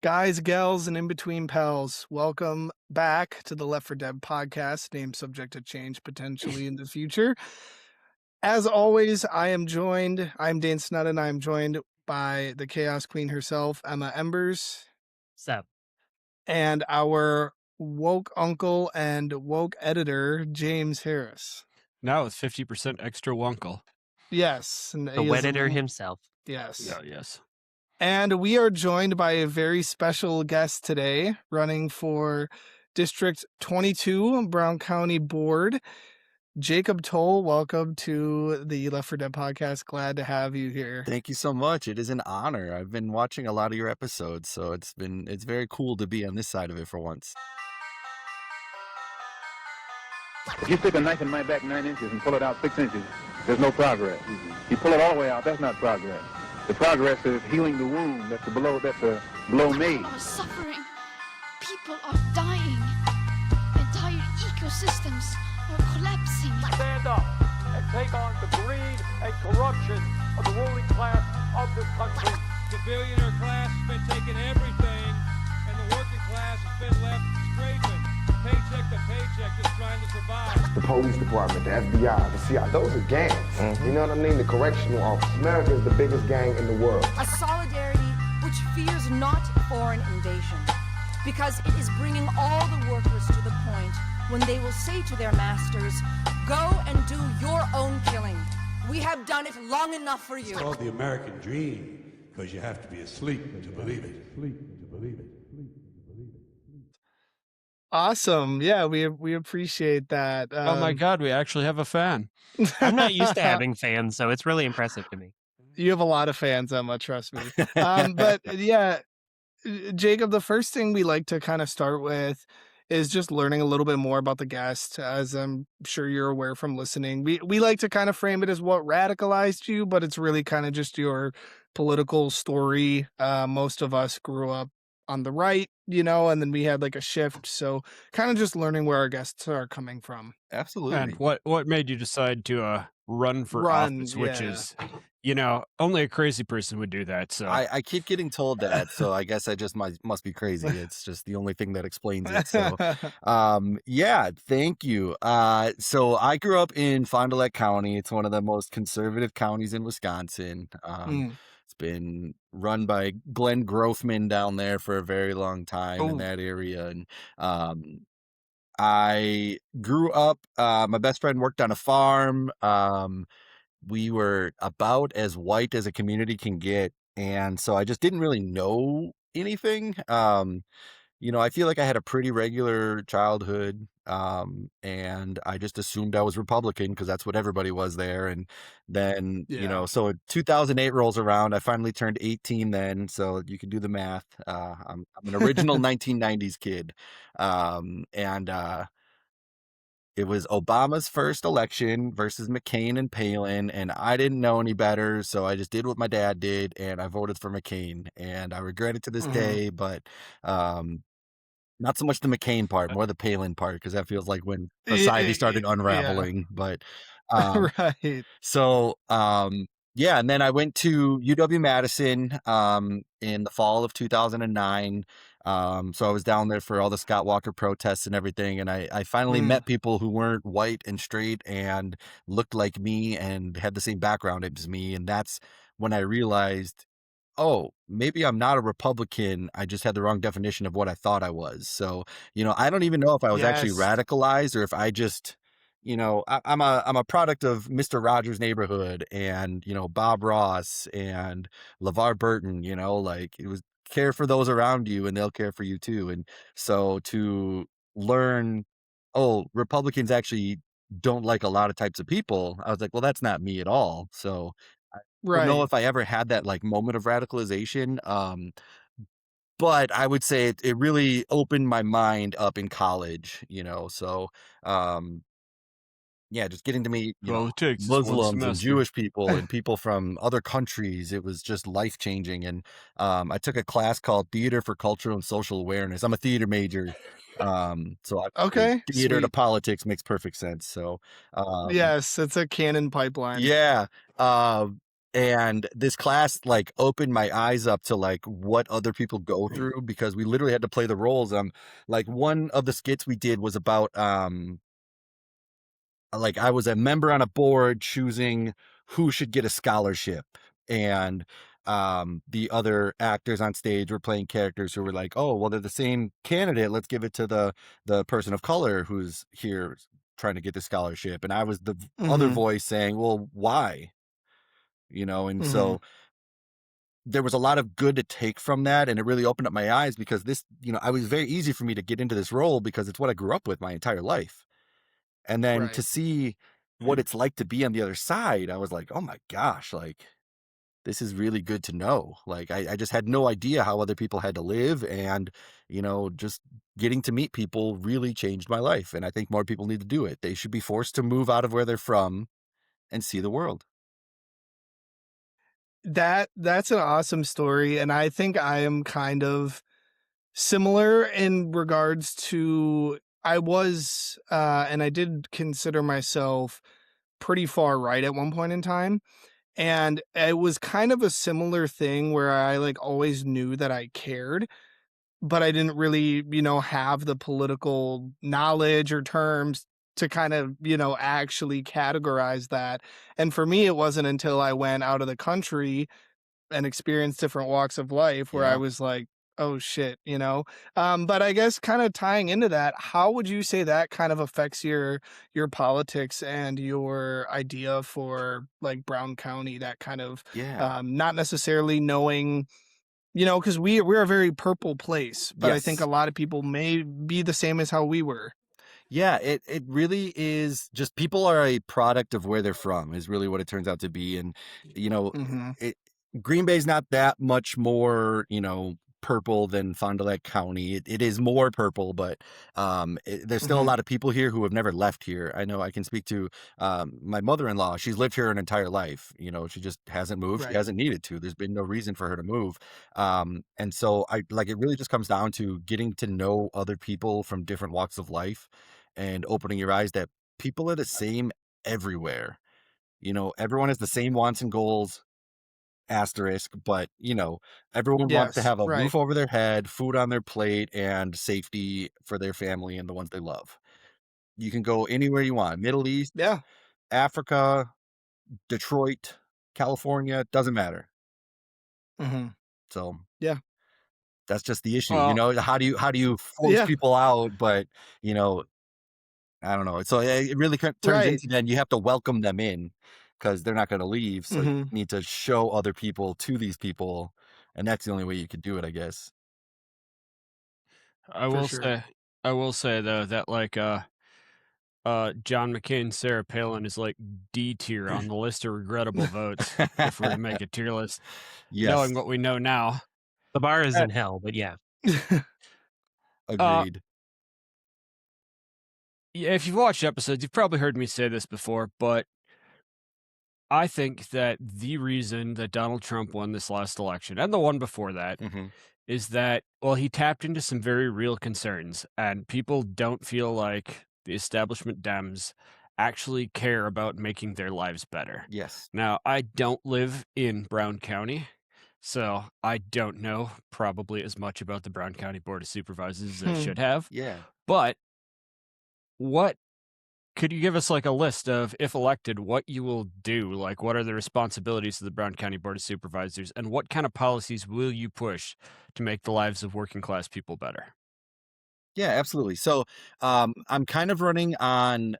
Guys, gals, and in between pals, welcome back to the Left for Dead podcast, named subject to change potentially in the future. As always, I'm Dane Snudden, I am joined by the Chaos Queen herself, Emma Embers, So, and our woke uncle and woke editor, James Harris. Now with 50% extra wunkle. Yes. And the Wedditor himself. Yes. Yeah, yes. And we are joined by a very special guest today, running for District 22, Brown County Board. Jacob Toll, welcome to the Left for Dead podcast. Glad to have you here. Thank you so much. It is an honor. I've been watching a lot of your episodes, so it's very cool to be on this side of it for once. If you stick a knife in my back 9 inches and pull it out 6 inches, there's no progress. You pull it all the way out, that's not progress. The progress is healing the wound that's below me. People are suffering. People are dying. Entire ecosystems are collapsing. Stand up and take on the greed and corruption of the ruling class of this country. The billionaire class has been taking everything, and the working class has been left scraping, paycheck to paycheck, just trying to survive. The police department, the FBI, the CIA, those are gangs. You know what I mean? The correctional office. America is the biggest gang in the world. A solidarity which fears not foreign invasion, because it is bringing all the workers to the point when they will say to their masters, go and do your own killing. We have done it long enough for you. It's called the American dream, because you have to be asleep to believe it. Awesome. Yeah, we appreciate that. Oh my God, we actually have a fan. I'm not used to having fans, so it's really impressive to me. You have a lot of fans, Emma, trust me. But yeah, Jacob, the first thing we like to kind of start with is just learning a little bit more about the guest, as I'm sure you're aware from listening. We like to kind of frame it as what radicalized you, but it's really kind of just your political story. Most of us grew up on the right, and then we had like a shift. So kind of just learning where our guests are coming from. Absolutely. And what made you decide to run for office, which is, only a crazy person would do that. So I keep getting told that, so I guess I just must be crazy. It's just the only thing that explains it. So, yeah, thank you. So I grew up in Fond du Lac County. It's one of the most conservative counties in Wisconsin. It's been run by Glenn Grothman down there for a very long time in that area. And I grew up, my best friend worked on a farm. We were about as white as a community can get. And so I just didn't really know anything. I feel like I had a pretty regular childhood. And I just assumed I was Republican because that's what everybody was there. And then, so 2008 rolls around. I finally turned 18 then. So you can do the math. I'm an original 1990s kid. It was Obama's first election versus McCain and Palin, and I didn't know any better, so I just did what my dad did, and I voted for McCain, and I regret it to this day, but not so much the McCain part, more the Palin part, because that feels like when society started unraveling, but right. So, yeah, and then I went to UW-Madison in the fall of 2009. So I was down there for all the Scott Walker protests and everything, and I finally met people who weren't white and straight and looked like me and had the same background as me, and that's when I realized, oh, maybe I'm not a Republican. I just had the wrong definition of what I thought I was. So, I don't even know if I was actually radicalized or if I just... I'm a product of Mr. Rogers' Neighborhood and, Bob Ross and LeVar Burton, like it was care for those around you and they'll care for you too. And so to learn, Republicans actually don't like a lot of types of people, I was like, well, that's not me at all. So I don't know if I ever had that like moment of radicalization. But I would say it really opened my mind up in college, so, yeah, just getting to meet Muslims and Jewish people and people from other countries. It was just life-changing. And I took a class called Theater for Cultural and Social Awareness. I'm a theater major. So theater to politics makes perfect sense. So yes, it's a canon pipeline. Yeah. And this class like opened my eyes up to like what other people go through because we literally had to play the roles. Like one of the skits we did was about like I was a member on a board choosing who should get a scholarship. And the other actors on stage were playing characters who were like, oh, well, they're the same candidate. Let's give it to the person of color who's here trying to get the scholarship. And I was the other Mhm. voice saying, well, why? And Mhm. so there was a lot of good to take from that, and it really opened up my eyes because I was very easy for me to get into this role because it's what I grew up with my entire life. And then to Right. see what it's like to be on the other side, I was like, oh my gosh, like this is really good to know. Like I just had no idea how other people had to live, and just getting to meet people really changed my life. And I think more people need to do it. They should be forced to move out of where they're from and see the world. That's an awesome story, and I think I am kind of similar in regards to and I did consider myself pretty far right at one point in time, and it was kind of a similar thing where I, like, always knew that I cared, but I didn't really, have the political knowledge or terms to kind of, actually categorize that, and for me, it wasn't until I went out of the country and experienced different walks of life where I Yeah. was like, "Oh shit," But I guess kinda tying into that, how would you say that kind of affects your politics and your idea for, like, Brown County, that kind of, Yeah. not necessarily knowing, because we're a very purple place, but I think a Yes. lot of people may be the same as how we were. Yeah, it really is just people are a product of where they're from is really what it turns out to be. And, you know, Mhm. it Green Bay's not that much more, purple than Fond du Lac County. It is more purple, but there's still a Mhm. lot of people here who have never left here. I know I can speak to my mother-in-law. She's lived here an entire life. She just hasn't moved. She Right. hasn't needed to. There's been no reason for her to move. And so I like it really just comes down to getting to know other people from different walks of life and opening your eyes that people are the same everywhere. Everyone has the same wants and goals, asterisk, but everyone wants to Yes, have a right. roof over their head, food on their plate, and safety for their family and the ones they love. You can go anywhere you want, Middle East, Yeah. Africa, Detroit, California, doesn't matter. Mhm. So Yeah. that's just the issue. Well, How do you force Yeah. people out, but you know, I don't know. So it really turns Right. into then you have to welcome them in because they're not going to leave. So you Mhm. need to show other people to these people, and that's the only way you could do it, I guess. I For will sure. say, I will say though that like John McCain, Sarah Palin is like D tier on the list of regrettable votes if we were to make a tier list, Yes, knowing what we know now. The bar is Uh, in hell, but yeah. uh, agreed. yeah, if you've watched episodes, you've probably heard me say this before, but I think that the reason that Donald Trump won this last election and the one before that Hmm. is that, well, he tapped into some very real concerns, and people don't feel like the establishment Dems actually care about making their lives better. Yes. Now, I don't live in Brown County, so I don't know probably as much about the Brown County Board of Supervisors as I Hmm. should have. Yeah. But what could you give us like a list of, if elected, what you will do? Like, what are the responsibilities of the Brown County Board of Supervisors, and what kind of policies will you push to make the lives of working class people better? Yeah, absolutely. So I'm kind of running on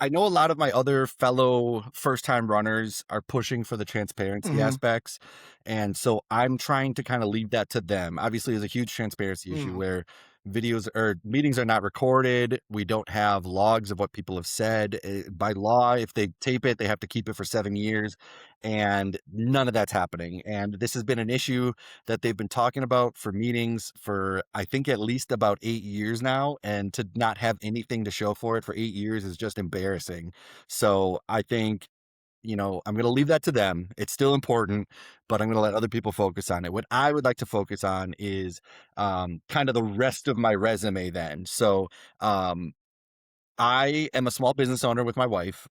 I know a lot of my other fellow first time runners are pushing for the transparency Mhm. aspects. And so I'm trying to kind of leave that to them. Obviously, there's a huge transparency issue Mm. where videos or meetings are not recorded. We don't have logs of what people have said. By law, if they tape it, they have to keep it for 7 years. And none of that's happening. And this has been an issue that they've been talking about for meetings for, I think, at least about 8 years now. And to not have anything to show for it for 8 years is just embarrassing. So I think, I'm going to leave that to them. It's still important, but I'm going to let other people focus on it. What I would like to focus on is kind of the rest of my resume then. So, I am a small business owner with my wife.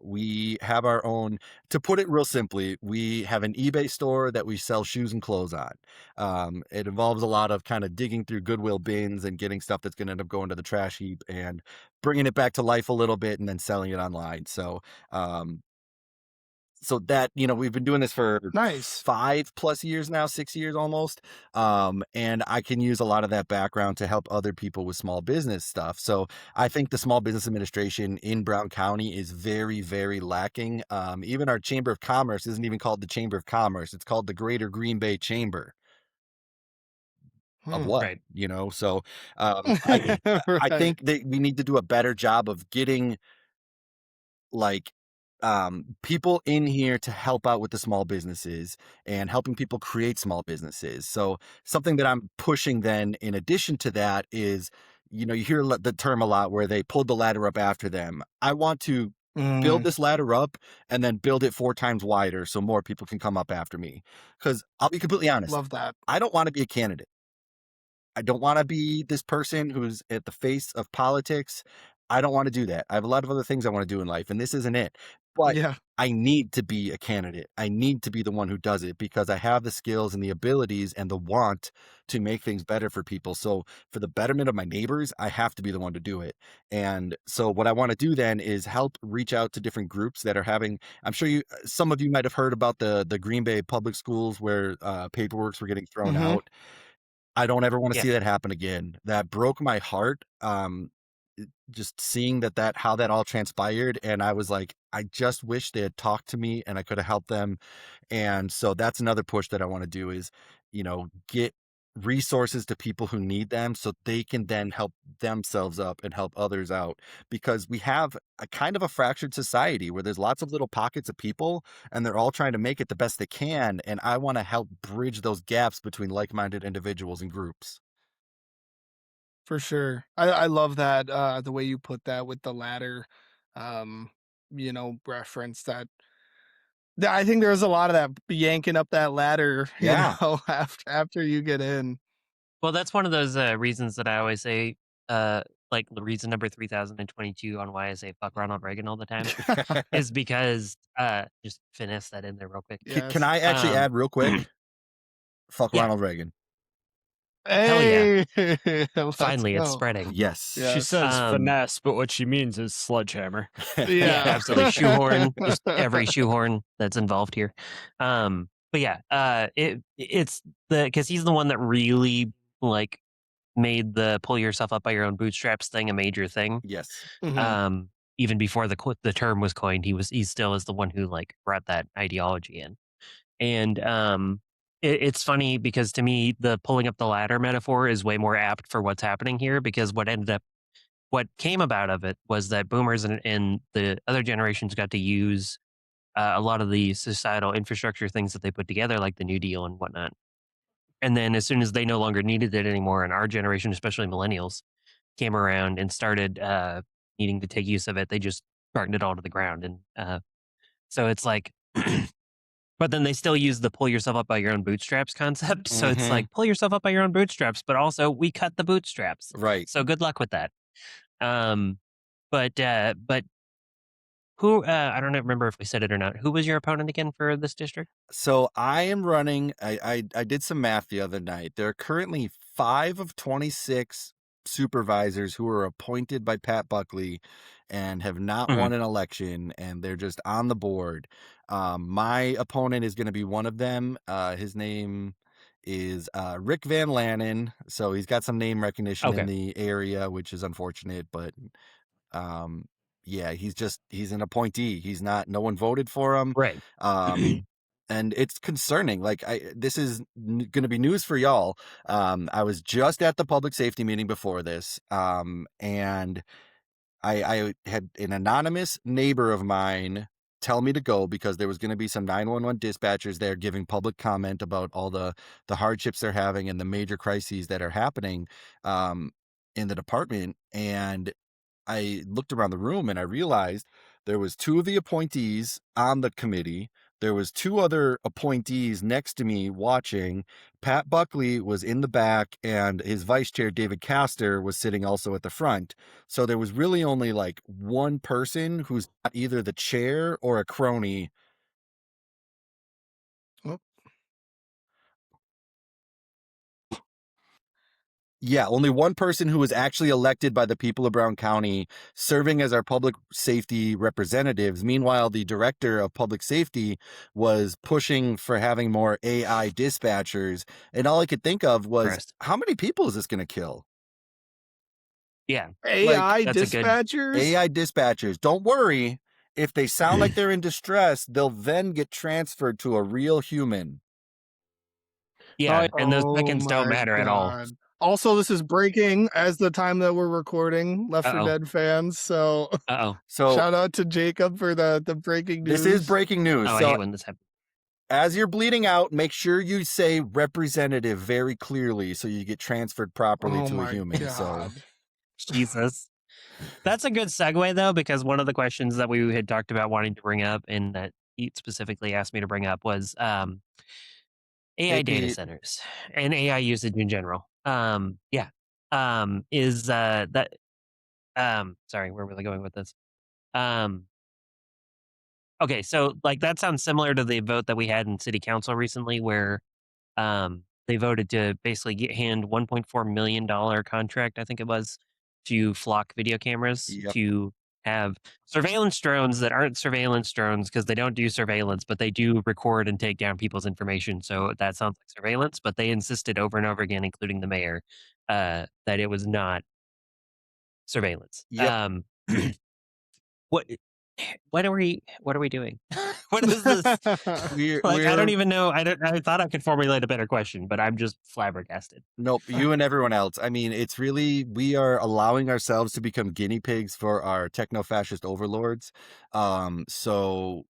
We have our own, to put it real simply, we have an eBay store that we sell shoes and clothes on. It involves a lot of kind of digging through Goodwill bins and getting stuff that's going to end up going to the trash heap and bringing it back to life a little bit and then selling it online. Um, so that, we've been doing this for Nice. 5+ years now, 6 years almost. And I can use a lot of that background to help other people with small business stuff. So I think the small business administration in Brown County is very, very lacking. Even our Chamber of Commerce isn't even called the Chamber of Commerce. It's called the Greater Green Bay Chamber of Hmm. what, Right. So I Right. think that we need to do a better job of getting like people in here to help out with the small businesses and helping people create small businesses. So something that I'm pushing then in addition to that is, you hear the term a lot where they pulled the ladder up after them. I want to build Mm, this ladder up and then build it 4 times wider so more people can come up after me. Because I'll be completely honest, love that. I don't want to be a candidate. I don't want to be this person who's at the face of politics. I don't want to do that. I have a lot of other things I want to do in life, and this isn't it. But Yeah, I need to be a candidate. I need to be the one who does it because I have the skills and the abilities and the want to make things better for people. So, for the betterment of my neighbors, I have to be the one to do it. And so, what I want to do then is help reach out to different groups that are having. I'm sure some of you might have heard about the Green Bay public schools where paperworks were getting thrown mhm. out. I don't ever wanna Yeah. see that happen again. That broke my heart, just seeing how that all transpired, and I was like, "I just wish they had talked to me and I coulda helped them." And so that's another push that I wanna do is, get resources to people who need them so they can then help themselves up and help others out. Because we have a kind of a fractured society where there's lots of little pockets of people, and they're all trying to make it the best they can, and I wanna help bridge those gaps between like-minded individuals and groups. For sure. I love that, the way you put that with the ladder, um, reference I think there's a lot of that yanking up that ladder, Yeah. after you get in. Well, that's one of those reasons that I always say, uh, like the reason number 3022 on why I say fuck Ronald Reagan all the time is because just finesse that in there real quick. Can Yes. I actually add real quick? Fuck Yeah, Ronald Reagan. hell yeah. Hey, let's Finally, it's go. spreading. Yes. She Yes. says Um, finesse, but what she means is sledgehammer. Yeah, Yeah. absolutely. Shoehorn, just every shoehorn that's involved here. But yeah, it's because he's the one that really like made the pull yourself up by your own bootstraps thing a major thing. Yes. Mhm. Um, Even before the term was coined, he still is the one who like brought that ideology in. And it's funny because to me the pulling up the ladder metaphor is way more apt for what's happening here because what came about of it was that boomers and the other generations got to use a lot of the societal infrastructure things that they put together, like the New Deal and whatnot. And then as soon as they no longer needed it anymore, and our generation, especially millennials, came around and started needing to take use of it, they just burned it all to the ground. And so it's like, but then they still use the pull yourself up by your own bootstraps concept. So it's Mhm. like, pull yourself up by your own bootstraps, but also we cut the bootstraps. Right. So good luck with that. Um, but who I don't remember if we said it or not. Who was your opponent again for this district? So I am running. I did some math the other night. There are currently 5 of 26 supervisors who are appointed by Pat Buckley and have not Mhm. won an election, and they're just on the board. My opponent is going to be one of them. His name is Rick Van Lannen. So he's got some name recognition in Okay, the area, which is unfortunate, but um, yeah, he's an appointee. He's not. No one voted for him. right. Um, and it's concerning. Like this is going to be news for y'all. I was just at the public safety meeting before this, and I had an anonymous neighbor of mine tell me to go because there was going to be some 911 dispatchers there giving public comment about all the hardships they're having and the major crises that are happening um, in the department. And I looked around the room and I realized there was 2 of the appointees on the committee. There was 2 other appointees next to me watching. Pat Buckley was in the back, and his vice chair, David Castor, was sitting also at the front. So there was really only like one person who's not either the chair or a crony. Oh. Yeah, only one person who was actually elected by the people of Brown County serving as our public safety representatives. Meanwhile, the director of public safety was pushing for having more AI dispatchers. And all I could think of was, Christ. how many people is this going to kill? Yeah. AI That's a good dispatchers? AI dispatchers. Don't worry. If they sound like they're in distress, they'll then get transferred to a real human. Yeah, and those Oh seconds don't my matter at all. god. Also, this is breaking as the time that we're recording, Left 4 Uh-oh. Dead fans, so Uh-oh. So shout out to Jacob for the breaking news. this is breaking news. Oh, I So hate when this happens. as you're bleeding out, make sure you say representative very clearly so you get transferred properly Oh to a my human. So god. Jesus. That's a good segue, though, because one of the questions that we had talked about wanting to bring up and that Pete specifically asked me to bring up was AI Hey, data Pete. centers and AI usage in general. Yeah. Is that sorry, where was I going with this? Okay, so like that sounds similar to the vote that we had in city council recently where they voted to basically hand $1.4 million contract, I think it was, to flock video cameras Yep. to have surveillance drones that aren't surveillance drones because they don't do surveillance, but they do record and take down people's information. So that sounds like surveillance, but they insisted over and over again, including the mayor, that it was not surveillance. Yep. What what are we doing? What is this? Like, I don't even know. I thought I could formulate a better question, but I'm just flabbergasted. Nope, you and everyone else. I mean, it's really, we are allowing ourselves to become guinea pigs for our techno-fascist overlords. So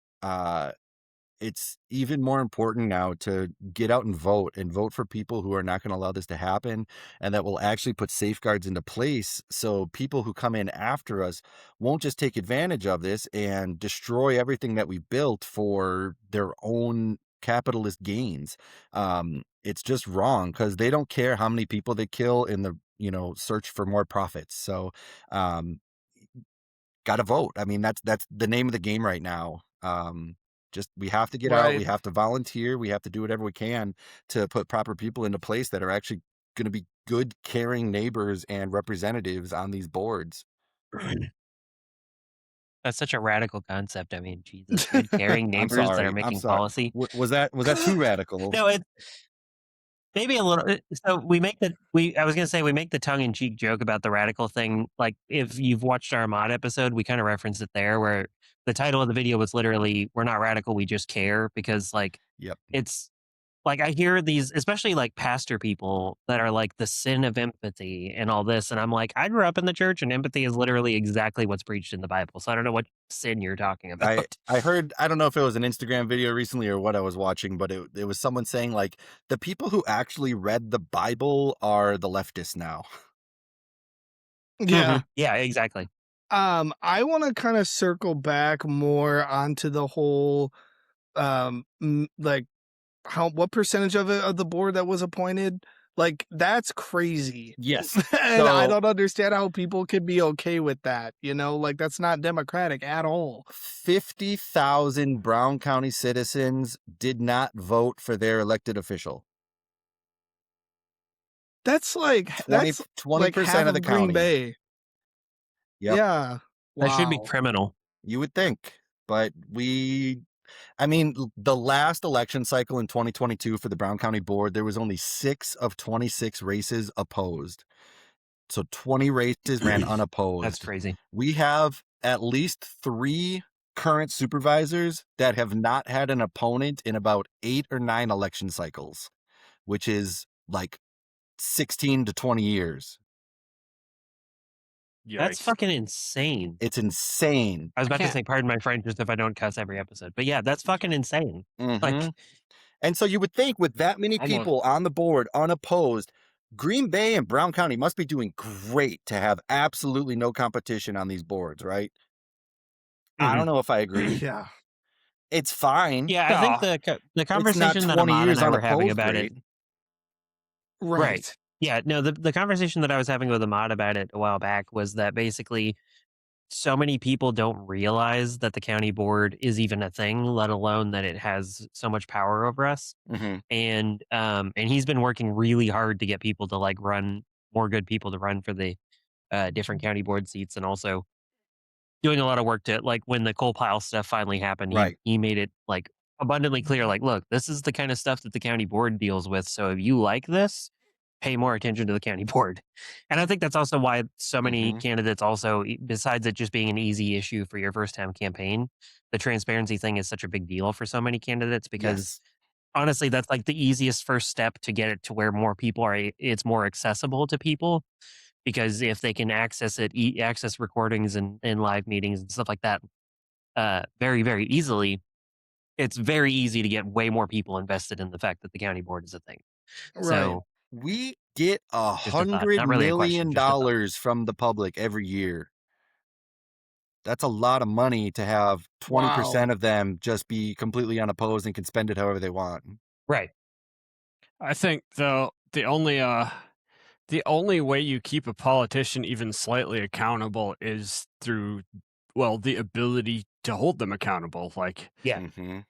it's even more important now to get out and vote for people who are not going to allow this to happen and that will actually put safeguards into place so people who come in after us won't just take advantage of this and destroy everything that we built for their own capitalist gains. It's just wrong because they don't care how many people they kill in the search for more profits. So gotta vote. I mean, that's the name of the game right now. Just we have to get out, we Right. have to volunteer, we have to do whatever we can to put proper people into place that are actually going to be good, caring neighbors and representatives on these boards. That's such a radical concept. I mean, Jesus, good caring I'm neighbors that are sorry. I'm making sorry. policy. Was that too radical? No, it maybe a little. So I was gonna say we make the tongue in cheek joke about the radical thing. Like if you've watched our mod episode, we kind of referenced it there, where the title of the video was literally "We're not radical, we just care," because like Yep. it's like I hear these, especially like pastor people that are like the sin of empathy and all this, and I'm like, I grew up in the church, and empathy is literally exactly what's preached in the Bible. So I don't know what sin you're talking about. I heard, I don't know if it was an Instagram video recently or what I was watching, but it was someone saying like the people who actually read the Bible are the leftists now. Yeah. Yeah, exactly. I want to kind of circle back more onto the whole like what percentage of the board that was appointed, like that's crazy. Yes. And I So don't understand how people can be okay with that, like that's not democratic at all. 50,000 Brown County citizens did not vote for their elected official. That's like 20% half of the Green county. Bay. Yep. Yeah. That should be Wow. criminal. You would think, but I mean, the last election cycle in 2022 for the Brown County Board, there was only 6 of 26 races opposed. So 20 races ran unopposed. That's crazy. We have at least 3 current supervisors that have not had an opponent in about 8 or 9 election cycles, which is like 16 to 20 years. That's fucking insane. It's insane. I was about to say, pardon my French, just if I don't cuss every episode. But yeah, that's fucking insane. Like, and so you would think with that many people on the board, unopposed, Green Bay and Brown County must be doing great to have absolutely no competition on these boards, right? I don't know if I agree. Yeah. It's fine. Yeah, I think No, the It's not conversation that 20 Ahmad and years I were having unopposed about it. great. Right. Right. Yeah, no, the conversation that I was having with Ahmad about it a while back was that basically so many people don't realize that the county board is even a thing, let alone that it has so much power over us. Mhm. And he's been working really hard to get people to like run more good people to run for the different county board seats, and also doing a lot of work to like when the coal pile stuff finally happened, he Right. he made it like abundantly clear, like, look, this is the kind of stuff that the county board deals with. So if you like this, pay more attention to the county board. And I think that's also why so many Mhm. candidates also, besides it just being an easy issue for your first time campaign, the transparency thing is such a big deal for so many candidates because Yes. honestly, that's like the easiest first step to get it to where more people are, it's more accessible to people because if they can access it, access recordings and live meetings and stuff like that, very, very easily, it's very easy to get way more people invested in the fact that the county board is a thing. Right. So We get a just a thought, $100 not really a question, million just a thought. from the public every year. That's a lot of money to have Wow. 20% of them just be completely unopposed and can spend it however they want. Right. I think though the only way you keep a politician even slightly accountable is through, well, the ability to hold them accountable. Like, Yeah. Mhm.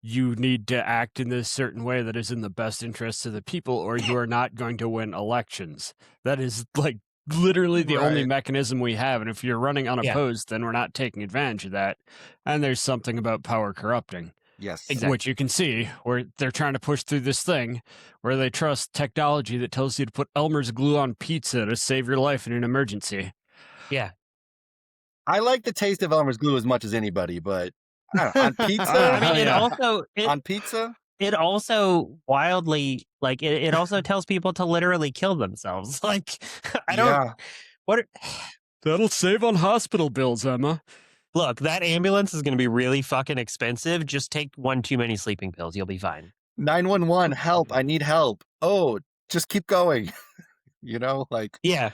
you need to act in this certain way that is in the best interest of the people, or you are not going to win elections. That is like literally the only Right. mechanism we have. And if you're running Yeah. unopposed, then we're not taking advantage of that. And there's something about power corrupting, Yes. which Exactly. you can see where they're trying to push through this thing where they trust technology that tells you to put Elmer's glue on pizza to save your life in an emergency. Yeah. I like the taste of Elmer's glue as much as anybody, but I don't on pizza? I mean, it Yeah. also On pizza? it also wildly like it also tells people to literally kill themselves. Like I don't Yeah. what are- That'll save on hospital bills, Emma. look, that ambulance is going to be really fucking expensive. Just take one too many sleeping pills. You'll be fine. 911, help, I need help. Oh, just keep going. You know, like, Yeah.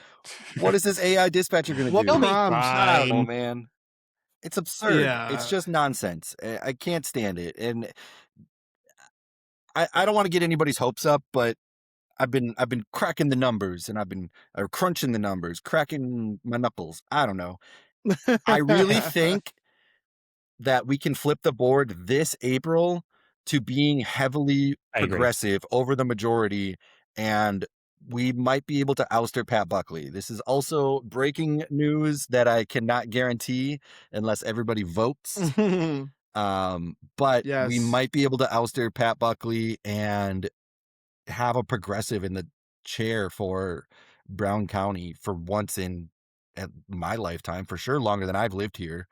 what is this AI dispatcher gonna What do? You'll be prompt? I don't know, fine. man. It's absurd. It's Yeah. just nonsense. I can't stand it. And I don't want to get anybody's hopes up, but I've been cracking the numbers and I've been or crunching the numbers, cracking my knuckles. I don't know. I really think that we can flip the board this April to being heavily I agree. progressive over the majority, and we might be able to ouster Pat Buckley. This is also breaking news that I cannot guarantee unless everybody votes. But we Yes. might be able to ouster Pat Buckley and have a progressive in the chair for Brown County for once in my lifetime, for sure, longer than I've lived here.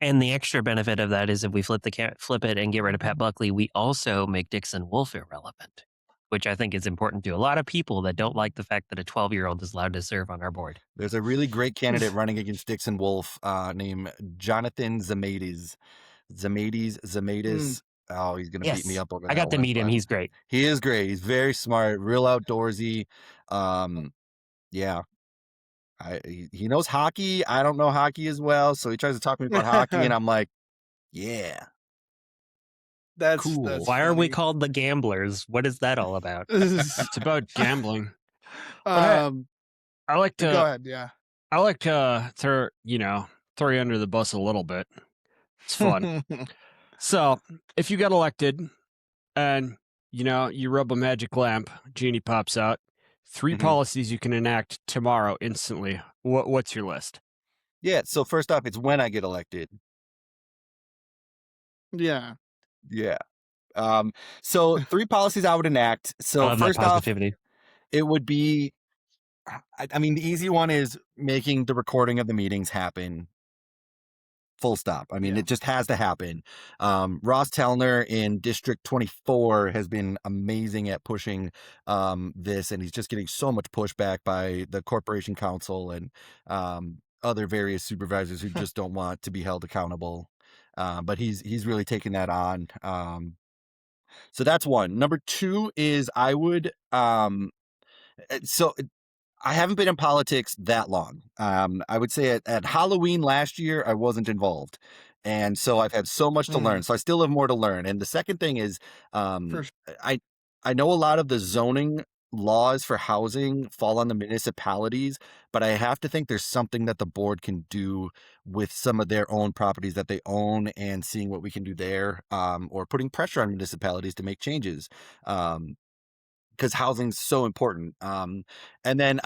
And the extra benefit of that is if we flip it and get rid of Pat Buckley, we also make Dixon Wolf irrelevant, which I think is important to a lot of people that don't like the fact that a 12-year-old is allowed to serve on our board. There's a really great candidate running against Dixon Wolf named Jonathan Zamades. Mm. Zamades. Oh, he's going to beat me Yes. up over I that got to one. meet him. But He's great. he is great. He's very smart, real outdoorsy. Yeah. He knows hockey. I don't know hockey as well. So he tries to talk to me about hockey, and I'm like, yeah, That's cool. Why are we funny. called the Gamblers? What is that all about? It's about gambling. But Um, I like go to ahead. Yeah. throw you under the bus a little bit. It's fun. So if you got elected and you rub a magic lamp, genie pops out, 3 Mhm. policies you can enact tomorrow instantly. What's your list? Yeah. So first off, it's when I get elected. Yeah. Yeah. So 3 policies I would enact. I So love that first off, positivity. it would be, I mean, the easy one is making the recording of the meetings happen. Full stop. I mean, Yeah. it just has to happen. Ross Tellner in District 24 has been amazing at pushing this, and he's just getting so much pushback by the Corporation Council and other various supervisors who just don't want to be held accountable. But he's really taken that on. So that's one. Number 2 is I would so I haven't been in politics that long. I would say at Halloween last year, I wasn't involved. And so I've had so much to learn. Mm, So I still have more to learn. And the second thing is, for um, s I I know a lot of the zoning laws for housing fall on the municipalities, but I have to think there's something that the board can do with some of their own properties that they own and seeing what we can do there, or putting pressure on municipalities to make changes. Um, because housing's so important. And then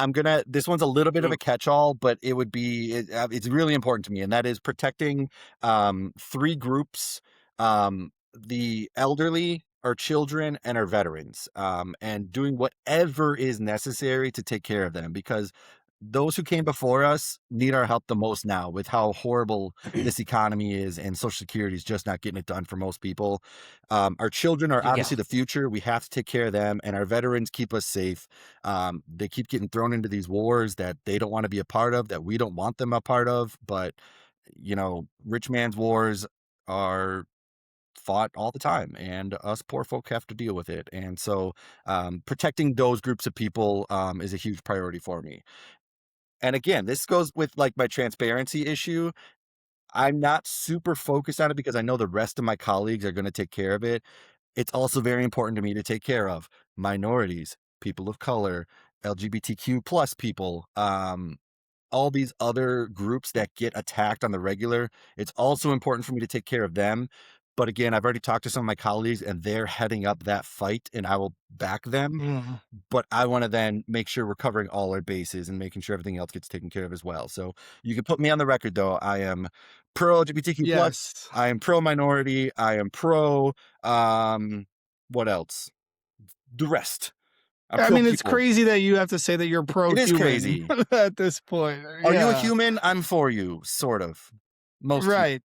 this one's a little bit of Ooh, a catch-all, but it's really important to me, and that is protecting three groups: the elderly, our children, and our veterans, and doing whatever is necessary to take care of them, because those who came before us need our help the most now with how horrible this economy is, and Social Security is just not getting it done for most people. Our children are Yeah. obviously the future. We have to take care of them, and our veterans keep us safe. They keep getting thrown into these wars that they don't want to be a part of, that we don't want them a part of. But, rich man's wars are fought all the time, and us poor folk have to deal with it. And so, protecting those groups of people is a huge priority for me. And again, this goes with like my transparency issue. I'm not super focused on it because I know the rest of my colleagues are going to take care of it. It's also very important to me to take care of minorities, people of color, LGBTQ plus people, all these other groups that get attacked on the regular. It's also important for me to take care of them. But again, I've already talked to some of my colleagues and they're heading up that fight, and I will back them. mhm. But I want to then make sure we're covering all our bases and making sure everything else gets taken care of as well. So you can put me on the record though. I am pro LGBTQ plus. Yes. I am pro minority. I am pro what else? The rest. I'm I pro mean, it's people. crazy that you have to say that you're It is pro-human crazy. at this point. Are you a Yeah. human? I'm for you, sort of. Most Right.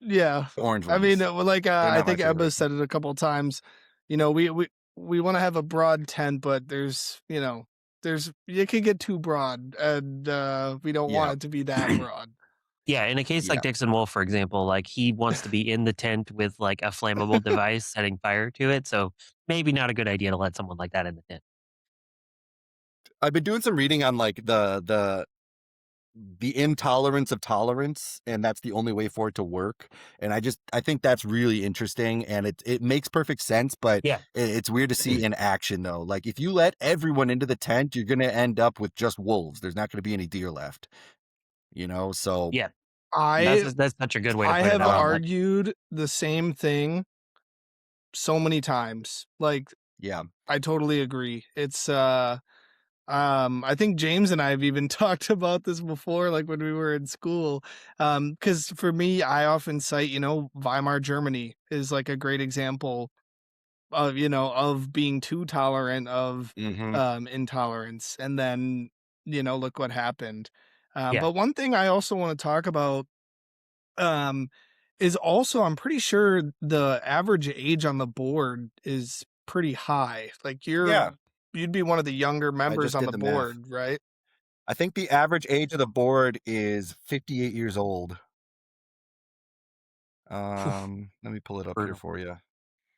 Yeah. orange I mean, ones. like, They're I not my think Emma favorite. said it a couple of times. We wanna have a broad tent, but there's it can get too broad, and, we don't want Yeah. it to be that broad. Yeah, in a case like Yeah. Dixon Wolf, for example, like, he wants to be in the tent with, like, a flammable device setting fire to it, so maybe not a good idea to let someone like that in the tent. I've been doing some reading on like the intolerance of tolerance, and that's the only way for it to work. And I think that's really interesting, and it makes perfect sense, but Yeah. it's weird to see in action though. Like if you let everyone into the tent, you're going to end up with just wolves. There's not going to be any deer left, so Yeah. I That's such a good way to I put it. have I love that. argued the same thing so many times. Like, yeah. I totally agree. I think James and I have even talked about this before, like when we were in school. Because for me, I often cite, Weimar Germany is like a great example of, of being too tolerant of Hmm. intolerance. And then, look what happened. Yeah. But one thing I also want to talk about um, is also I'm pretty sure the average age on the board is pretty high. Like Yeah. you'd be one of the younger I members just on did the the math. board, right? I think the average age of the board is 58 years old. Let me pull it up here Brutal. for you.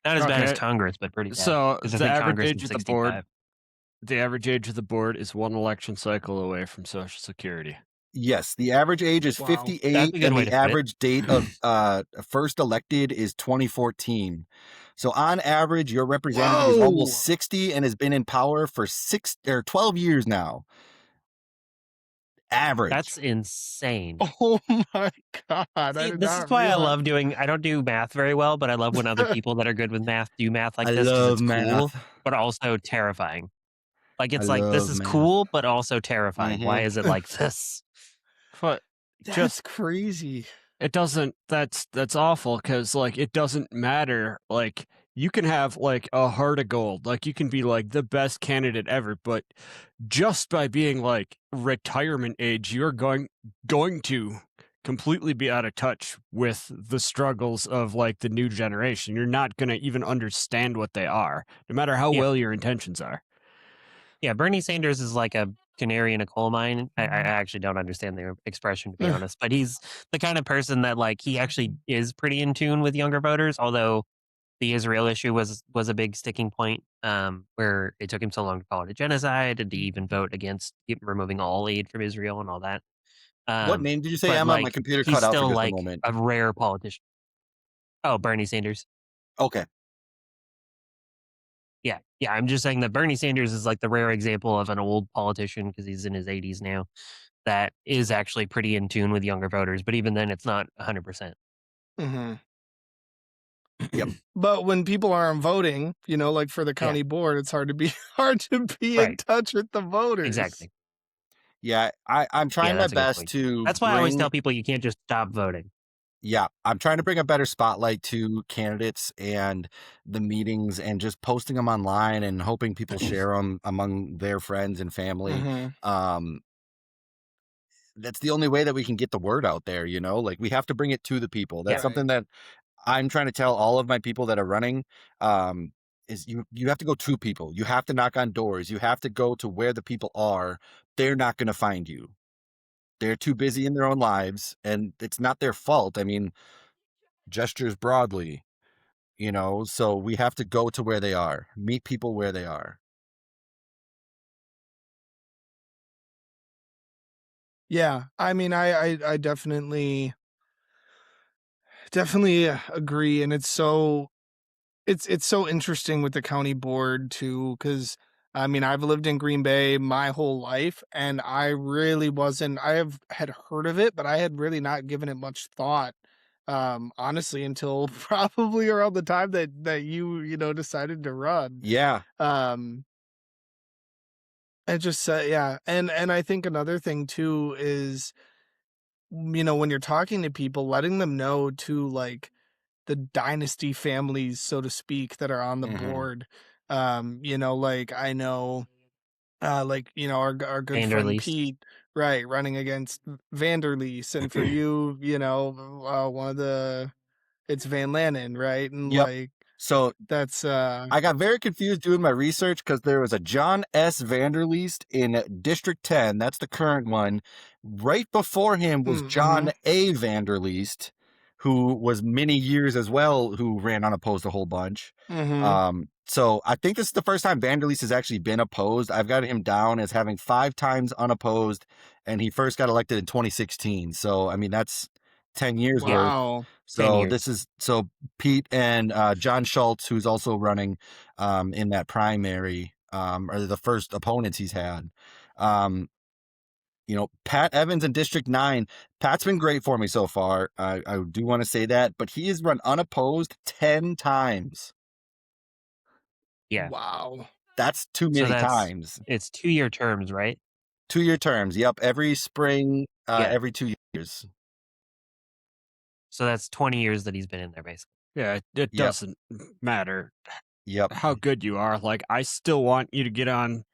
Not as bad as okay. Congress, but pretty bad. So Because I the think average Congress age is of the board, 65. is one election cycle away from Social Security. Yes, the average age is Wow. That's 58, a good and way the to put it. average date of first elected is 2014. So on average, your representative is almost Whoa! 60 and has been in power for 12 years now. Average. That's insane. Oh my god, I See, did this is not why I realize. love doing I don't do math very well, but I love when other people that are good with math do math like I this because love it's cool, math. but also terrifying. Like, I it's like, this love is math. cool, but also terrifying. Why Hmm. is it like this? But That's just crazy. it doesn't that's awful because like it doesn't matter. Like you can have like a heart of gold, like you can be like the best candidate ever, but just by being like retirement age, you're going to completely be out of touch with the struggles of like the new generation. You're not going to even understand what they are, no matter how Yeah. well your intentions are. Yeah, Bernie Sanders is like a canary in a coal mine. I actually don't understand the expression, to be honest, but he's the kind of person that, like, he actually is pretty in tune with younger voters, although the Israel issue was a big sticking point, where it took him so long to call it a genocide and to even vote against removing all aid from Israel and all that. What name did you say, But Emma? My like computer he's cut out for still just a like moment. a rare politician. Oh, Bernie Sanders. Okay. Yeah. Yeah. I'm just saying that Bernie Sanders is like the rare example of an old politician because he's in his 80s now that is actually pretty in tune with younger voters. But even then, it's not 100%. Hmm. Yep. But when people aren't voting, like for the Yeah. county board, it's hard to be in Right. touch with the voters. Exactly. Yeah, I'm Yeah, trying my that's a good best point. to That's why I always bring. tell people you can't just stop voting. Yeah, I'm trying to bring a better spotlight to candidates and the meetings, and just posting them online and hoping people share them among their friends and family. Hmm. That's the only way that we can get the word out there. Like, we have to bring it to the people. That's Yeah. something that I'm trying to tell all of my people that are running. Is you have to go to people. You have to knock on doors. You have to go to where the people are. They're not going to find you. They're too busy in their own lives, and it's not their fault. I mean, gestures broadly, so we have to go to where they are, meet people where they are. Yeah, I mean, I definitely agree, and it's so interesting with the county board too, because I mean, I've lived in Green Bay my whole life, and I really wasn't. Had heard of it, but I had really not given it much thought, honestly, until probably around the time that you decided to run. Yeah. Um, and just yeah, and I think another thing too is when you're talking to people, letting them know too, like the dynasty families, so to speak, that are on the Mhm. board. Like I know, our good friend Vanderleest. Pete, right, running against Vanderleest, and for you, one of it's Van Lannen, right, and Yep. like So that's I got very confused doing my research because there was a John S. Vanderleest in District 10. That's the current one. Right before him was mm-hmm, John A. Vanderleest, who was many years as well, who ran unopposed a whole bunch. mm-hmm. So I think this is the first time Vanderleest has actually been opposed. I've got him down as having 5 times unopposed, and he first got elected in 2016. So, I mean, that's 10 years Yeah. worth. Wow. 10 So years. Pete and John Schultz, who's also running in that primary, are the first opponents he's had. Pat Evans in District 9. Pat's been great for me so far. I do want to say that, but he has run unopposed 10 times. Yeah. Wow. That's too So many times. it's 2-year terms, right? 2-year terms. Yep. Every spring, Yeah. every 2 years. So that's 20 years that he's been in there, basically. Yeah, it Yep. doesn't matter Yep. how good you are. Like, I still want you to get on,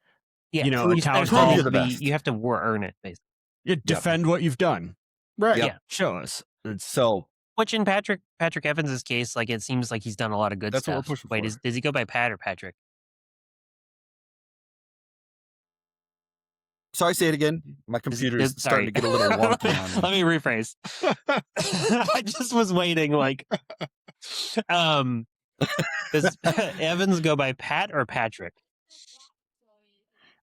Yeah. a town there's prove hall. you're the best. You have to earn it, basically. You defend what you've done. Right. Yep. Yeah. Show us. So Which in Patrick Evans's case, like it seems like he's done a lot of good That's what we're stuff. pushing Wait, for. does he go by Pat or Patrick? sorry, say it again. My computer is starting to get a little wonky on me. Let me rephrase. I just was waiting, like, does Evans go by Pat or Patrick?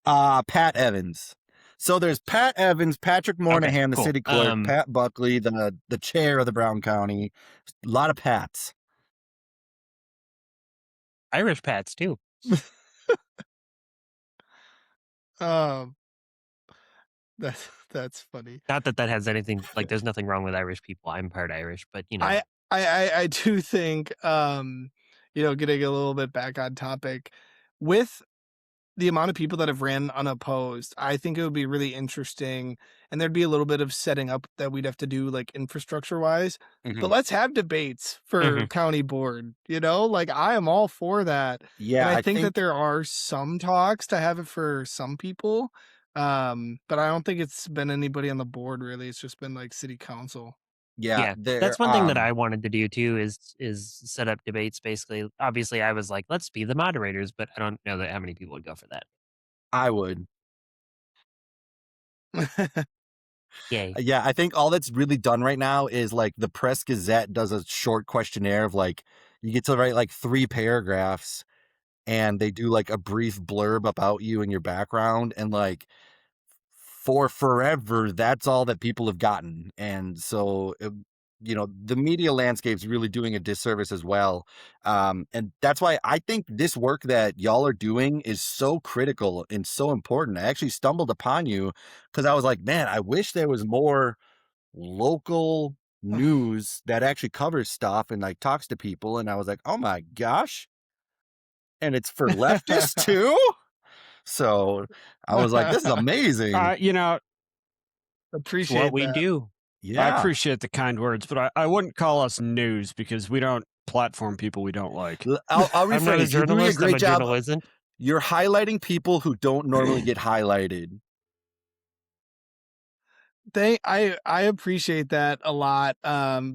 Pat Evans. So there's Pat Evans, Patrick Moynihan, the cool. city clerk, Pat Buckley, the chair of the Brown County. A lot of Pats. Irish Pats too. That's funny. Not that has anything, like there's nothing wrong with Irish people. I'm part Irish, but I do think getting a little bit back on topic with the amount of people that have ran unopposed, I think it would be really interesting, and there'd be a little bit of setting up that we'd have to do like infrastructure wise. Mhm. But let's have debates for Mhm. county board, like I am all for that. Yeah, And I think that there are some talks to have it for some people. But I don't think it's been anybody on the board really. It's just been like city council. yeah, that's one thing that I wanted to do too is set up debates. Basically, obviously, I was like, let's be the moderators, but I don't know how many people would go for that. I would. Yay! Yeah, I think all that's really done right now is like the Press Gazette does a short questionnaire of like you get to write like 3 paragraphs, and they do like a brief blurb about you and your background, and like for forever, that's all that people have gotten. And so, the media landscape is really doing a disservice as well. And that's why I think this work that y'all are doing is so critical and so important. I actually stumbled upon you because I was like, man, I wish there was more local news that actually covers stuff and like talks to people. And I was like, oh my gosh. And it's for leftists too. So I was like, this is amazing. It's what Appreciate we that. do. I Yeah. appreciate the kind words, but I wouldn't call us news because we don't platform people we don't like. I'll I'm not a rephrase. You're doing a journalist. I'm great a job. journalism. You're highlighting people who don't normally get highlighted. I appreciate that a lot,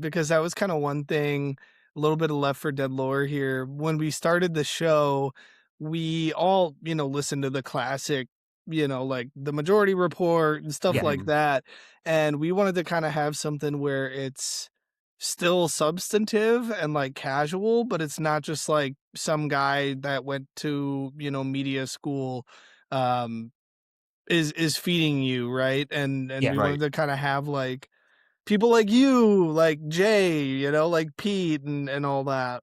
because that was kind of one thing, a little bit of Left for Dead lore here. When we started the show, we all, listened to the classic, like the Majority Report and stuff Yeah. like that. And we wanted to kind of have something where it's still substantive and like casual, but it's not just like some guy that went to, media school, um, is feeding you, right? And Yeah. we Right. wanted to kind of have like people like you, like Jay, like Pete and all that.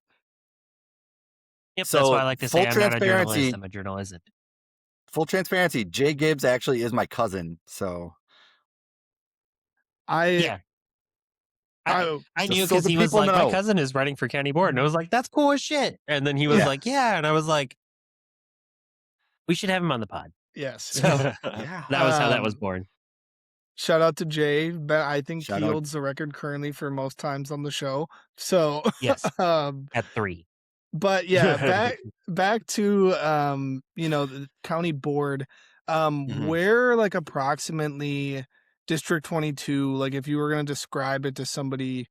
Yep. That's why I So like to say I'm not a journalist. transparency, I'm a journalism. Jay Gibbs actually is my cousin. So, I Yeah. I I just knew so because the he was people like, my know. cousin is running for county board. And I was like, that's cool as shit. And then he was Yeah. like, yeah. And I was like, we should have him on the pod. yes. So Yeah. that was how that was Um, born. Shout out to Jay. I think Shout he out. holds the record currently for most times on the show. So Yes. um At 3. but yeah, back to the county board. Mhm. Where like approximately District 22, like if you were going to describe it to somebody,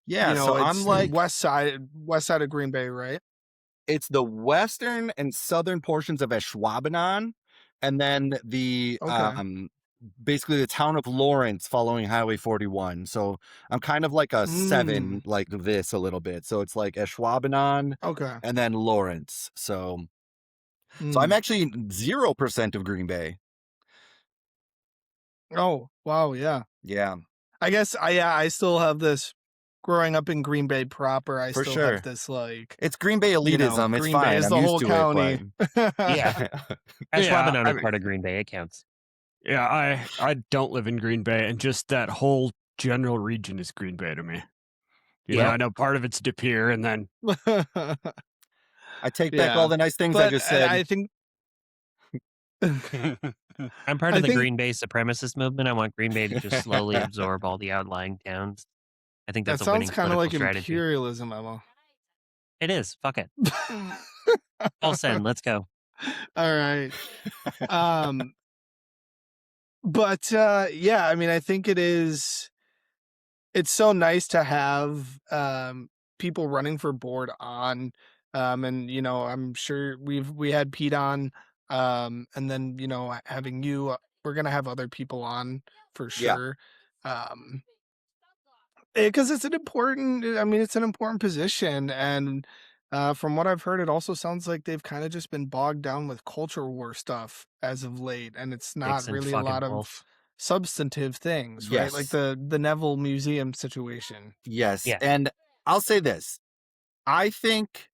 Yeah. So I'm it's like, west side of Green Bay, right? it's the western and southern portions of Ashwaubenon, and then the Okay. basically the town of Lawrence following Highway 41. So I'm kind of like a 7 Mm, like this a little bit. So it's like Ashwaubenon okay. and then Lawrence. So I'm Mm. actually 0% of Green Bay. Oh, wow, yeah. Yeah, I guess I still have this growing up in Green Bay proper. I for still have sure. this like, It's Green Bay elitism. It's Green Bay fine. is I'm the used whole to it, but county. Yeah. Yeah, Ashwaubenon I is mean, part of Green Bay. It counts. yeah, I don't live in Green Bay, and just that whole general region is Green Bay to me. Yeah. I know part of it's De Pere, and then I take back all Yeah. the nice things I But just said. I think I'm part I of the think Green Bay supremacist movement. I want Green Bay to just slowly absorb all the outlying towns. I think that that's a sounds winning kind of political like strategy. imperialism, Emma. It is. Fuck it. Full send. Let's go. All right. Um, but yeah, I mean, I think it's so nice to have people running for board on, and I'm sure we had Pete on, and then having you, we're gonna have other people on for Yeah. sure. Because it's an important position, and from what I've heard, it also sounds like they've kind of just been bogged down with culture war stuff as of late, and it's not Dicks and really a fucking lot of both. substantive things, right? Like Yes. the Neville Museum situation. Yes. Yeah. And I'll say this. I think